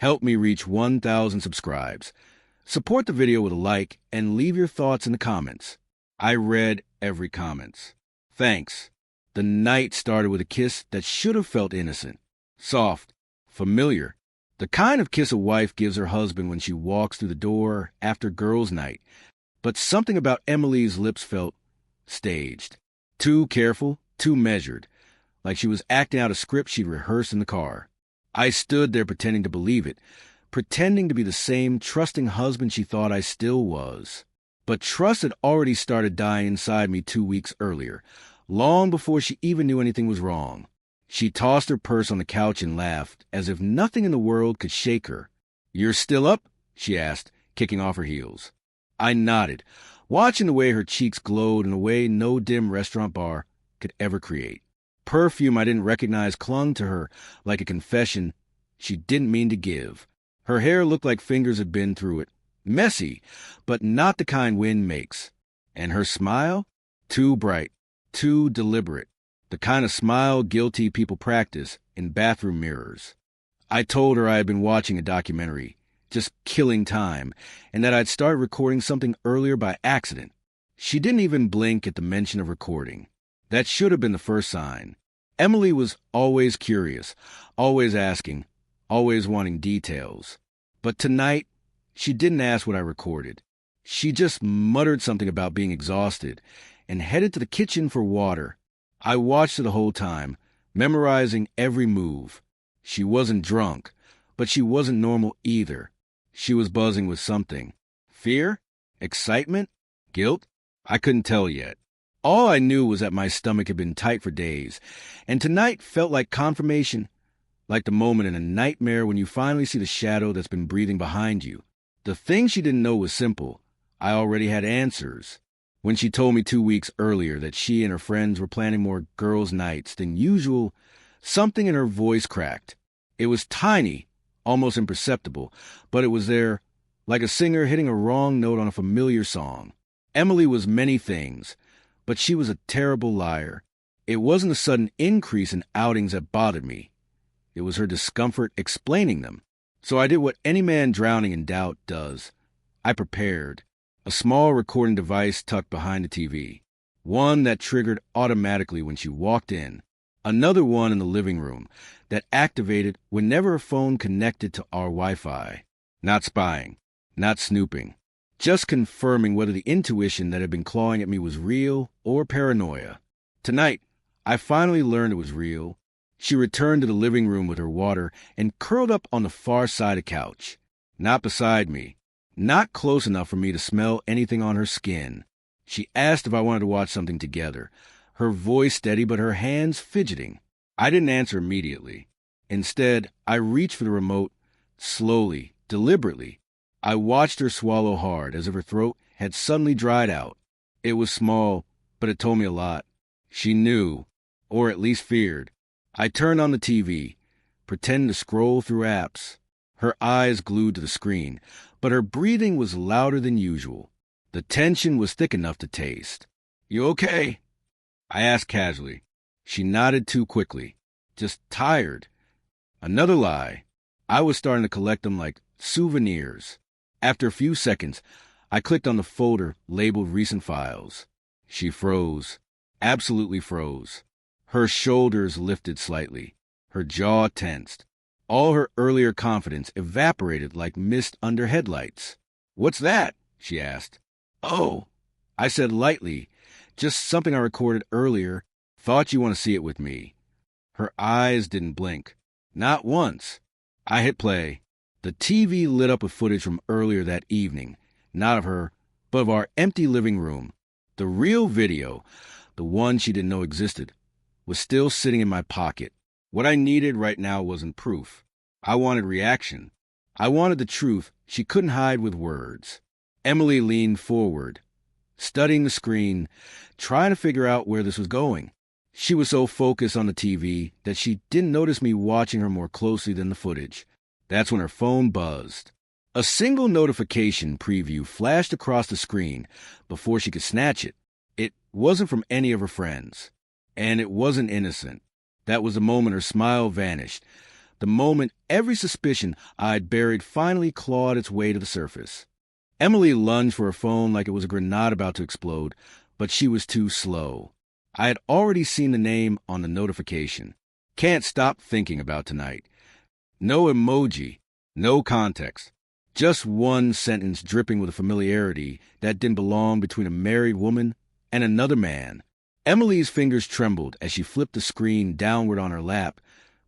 Help me reach 1,000 subscribes. Support the video with a like and leave your thoughts in the comments. I read every comment. Thanks. The night started with a kiss that should have felt innocent, soft, familiar. The kind of kiss a wife gives her husband when she walks through the door after girls' night. But something about Emily's lips felt staged. Too careful, too measured, like she was acting out a script she'd rehearsed in the car. I stood there pretending to believe it, pretending to be the same trusting husband she thought I still was. But trust had already started dying inside me 2 weeks earlier, long before she even knew anything was wrong. She tossed her purse on the couch and laughed, as if nothing in the world could shake her. "You're still up?" she asked, kicking off her heels. I nodded, watching the way her cheeks glowed in a way no dim restaurant bar could ever create. Perfume I didn't recognize clung to her like a confession she didn't mean to give. Her hair looked like fingers had been through it. Messy, but not the kind wind makes. And her smile? Too bright, too deliberate. The kind of smile guilty people practice in bathroom mirrors. I told her I had been watching a documentary, just killing time, and that I'd started recording something earlier by accident. She didn't even blink at the mention of recording. That should have been the first sign. Emily was always curious, always asking, always wanting details. But tonight, she didn't ask what I recorded. She just muttered something about being exhausted and headed to the kitchen for water. I watched her the whole time, memorizing every move. She wasn't drunk, but she wasn't normal either. She was buzzing with something. Fear? Excitement? Guilt? I couldn't tell yet. All I knew was that my stomach had been tight for days, and tonight felt like confirmation, like the moment in a nightmare when you finally see the shadow that's been breathing behind you. The thing she didn't know was simple. I already had answers. When she told me 2 weeks earlier that she and her friends were planning more girls' nights than usual, something in her voice cracked. It was tiny, almost imperceptible, but it was there, like a singer hitting a wrong note on a familiar song. Emily was many things, but she was a terrible liar. It wasn't a sudden increase in outings that bothered me. It was her discomfort explaining them. So I did what any man drowning in doubt does. I prepared. A small recording device tucked behind the TV. One that triggered automatically when she walked in. Another one in the living room that activated whenever a phone connected to our Wi-Fi. Not spying. Not snooping. Just confirming whether the intuition that had been clawing at me was real or paranoia. Tonight, I finally learned it was real. She returned to the living room with her water and curled up on the far side of the couch. Not beside me. Not close enough for me to smell anything on her skin. She asked if I wanted to watch something together, her voice steady but her hands fidgeting. I didn't answer immediately. Instead, I reached for the remote, slowly, deliberately. I watched her swallow hard, as if her throat had suddenly dried out. It was small, but it told me a lot. She knew, or at least feared. I turned on the TV, pretending to scroll through apps. Her eyes glued to the screen, but her breathing was louder than usual. The tension was thick enough to taste. "You okay?" I asked casually. She nodded too quickly. Just tired. Another lie. I was starting to collect them like souvenirs. After a few seconds, I clicked on the folder labeled Recent Files. She froze. Absolutely froze. Her shoulders lifted slightly. Her jaw tensed. All her earlier confidence evaporated like mist under headlights. "What's that?" she asked. "Oh," I said lightly, "just something I recorded earlier. Thought you want to see it with me." Her eyes didn't blink. Not once. I hit play. The TV lit up with footage from earlier that evening. Not of her, but of our empty living room. The real video, the one she didn't know existed, was still sitting in my pocket. What I needed right now wasn't proof. I wanted reaction. I wanted the truth she couldn't hide with words. Emily leaned forward, studying the screen, trying to figure out where this was going. She was so focused on the TV that she didn't notice me watching her more closely than the footage. That's when her phone buzzed. A single notification preview flashed across the screen before she could snatch it. It wasn't from any of her friends. And it wasn't innocent. That was the moment her smile vanished. The moment every suspicion I'd buried finally clawed its way to the surface. Emily lunged for her phone like it was a grenade about to explode, but she was too slow. I had already seen the name on the notification. Can't stop thinking about tonight. No emoji, no context. Just one sentence dripping with a familiarity that didn't belong between a married woman and another man. Emily's fingers trembled as she flipped the screen downward on her lap,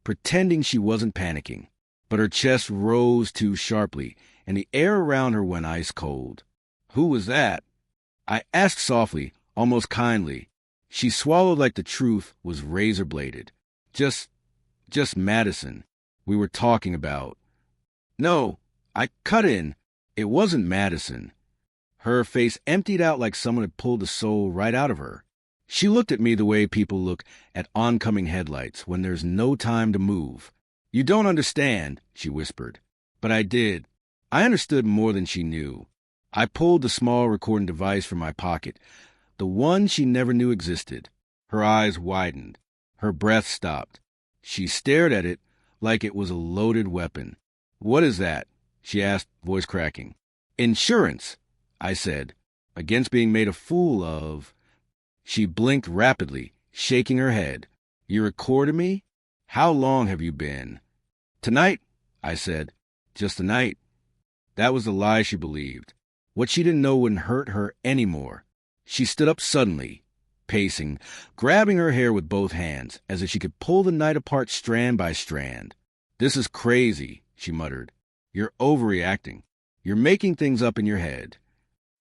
pretending she wasn't panicking. But her chest rose too sharply, and the air around her went ice cold. "Who was that?" I asked softly, almost kindly. She swallowed like the truth was razor-bladed. Just Madison. We were talking about. No, I cut in. It wasn't Madison. Her face emptied out like someone had pulled the soul right out of her. She looked at me the way people look at oncoming headlights when there's no time to move. "You don't understand," she whispered. But I did. I understood more than she knew. I pulled the small recording device from my pocket, the one she never knew existed. Her eyes widened. Her breath stopped. She stared at it like it was a loaded weapon. "What is that?" she asked, voice cracking. "Insurance," I said, "against being made a fool of." She blinked rapidly, shaking her head. "You recorded me? How long have you been?" "Tonight," I said. "Just tonight." That was the lie she believed. What she didn't know wouldn't hurt her anymore. She stood up suddenly, pacing, grabbing her hair with both hands, as if she could pull the night apart strand by strand. "This is crazy," she muttered. "You're overreacting. You're making things up in your head."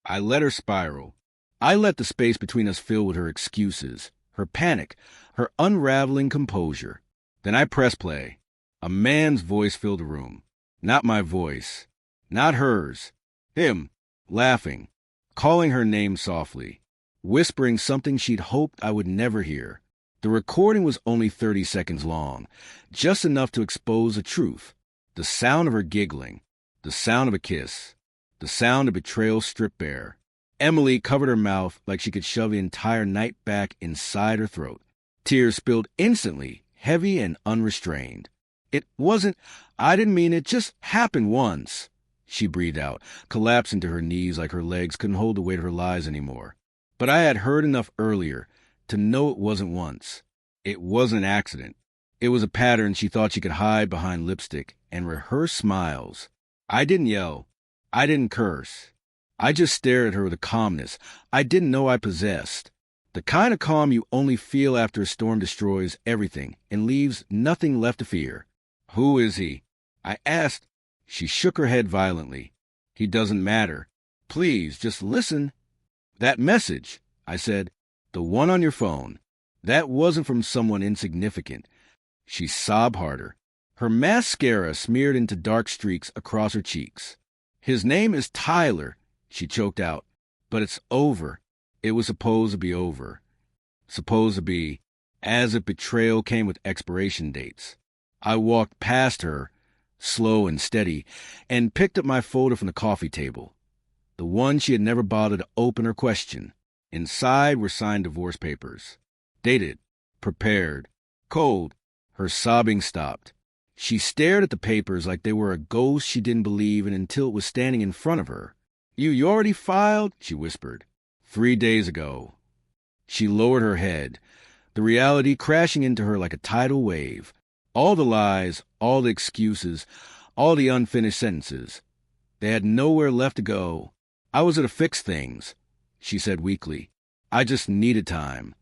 I let her spiral. I let the space between us fill with her excuses, her panic, her unraveling composure. Then I pressed play. A man's voice filled the room. Not my voice. Not hers. Him, laughing, calling her name softly, whispering something she'd hoped I would never hear. The recording was only 30 seconds long, just enough to expose the truth. The sound of her giggling, the sound of a kiss, the sound of betrayal stripped bare. Emily covered her mouth like she could shove the entire night back inside her throat. Tears spilled instantly, heavy and unrestrained. I didn't mean it, just happened once," she breathed out, collapsing to her knees like her legs couldn't hold the weight of her lies anymore. But I had heard enough earlier to know it wasn't once. It wasn't an accident. It was a pattern she thought she could hide behind lipstick and rehearse smiles. I didn't yell. I didn't curse. I just stared at her with a calmness I didn't know I possessed. The kind of calm you only feel after a storm destroys everything and leaves nothing left to fear. "Who is he?" I asked. She shook her head violently. "He doesn't matter. Please, just listen." "That message," I said, "the one on your phone, that wasn't from someone insignificant." She sobbed harder. Her mascara smeared into dark streaks across her cheeks. "His name is Tyler," she choked out. "But it's over. It was supposed to be over. Supposed to be, as if betrayal came with expiration dates." I walked past her, slow and steady, and picked up my folder from the coffee table. The one she had never bothered to open or question. Inside were signed divorce papers. Dated. Prepared. Cold. Her sobbing stopped. She stared at the papers like they were a ghost she didn't believe in until it was standing in front of her. You already filed?" she whispered. 3 days ago." She lowered her head, the reality crashing into her like a tidal wave. All the lies, all the excuses, all the unfinished sentences. They had nowhere left to go. "I was to fix things," she said weakly. "I just needed time."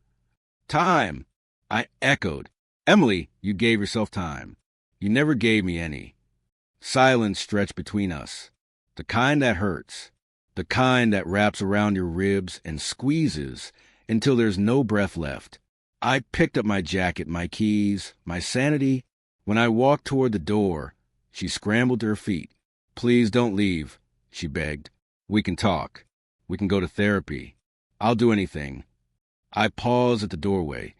"Time," I echoed. "Emily, you gave yourself time. You never gave me any." Silence stretched between us. The kind that hurts. The kind that wraps around your ribs and squeezes until there's no breath left. I picked up my jacket, my keys, my sanity. When I walked toward the door, she scrambled to her feet. "Please don't leave," she begged. "We can talk. We can go to therapy. I'll do anything." I paused at the doorway,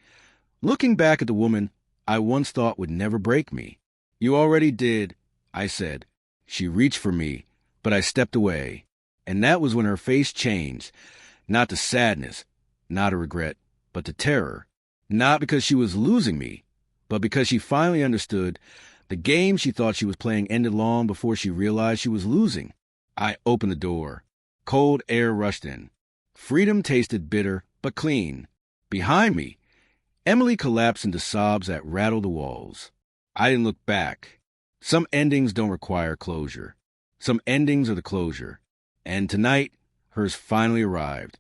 looking back at the woman I once thought would never break me. "You already did," I said. She reached for me, but I stepped away. And that was when her face changed, not to sadness, not to regret, but to terror. Not because she was losing me, but because she finally understood The game she thought she was playing ended long before she realized she was losing. I opened the door. Cold air rushed in. Freedom tasted bitter, but clean. Behind me, Emily collapsed into sobs that rattled the walls. I didn't look back. Some endings don't require closure. Some endings are the closure. And tonight, hers finally arrived.